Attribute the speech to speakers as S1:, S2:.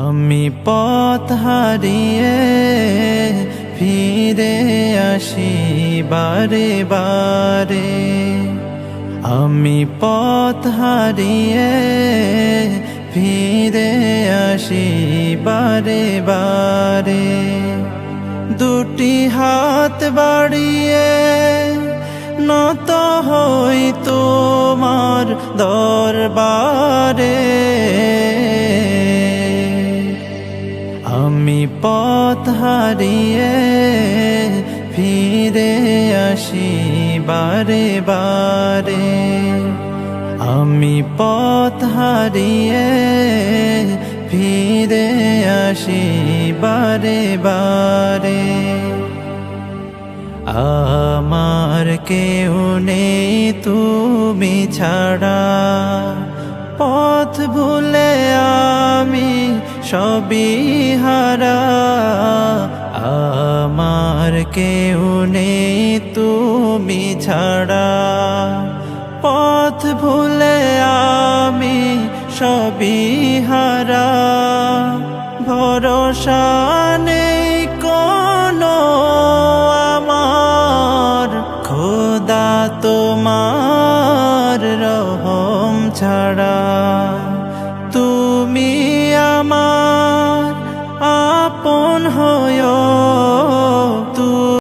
S1: আমি পথ হারিয়ে ফিরে আসি বারে বারে। আমি পথ হারিয়ে ফিরে আসি বারে বারে। দুটি হাত বাড়িয়ে নত হই তোমার দরবারে। আমি পথ হারিয়ে ফিরে আসি বারে বারে। আমি পথ হারিয়ে ফিরে আসি বারে বারে। আমার কেউ নেই তুমি ছাড়া, পথ ভুলে আমি সবই হারা। আমার কেউ নেই তুমি ছাড়া, পথ ভুলে আমি সবই হারা। ভরসা নেই কোনো আমার, খোদা তোমার রহম ছাড়া। তুমি আমার আপন হয়ো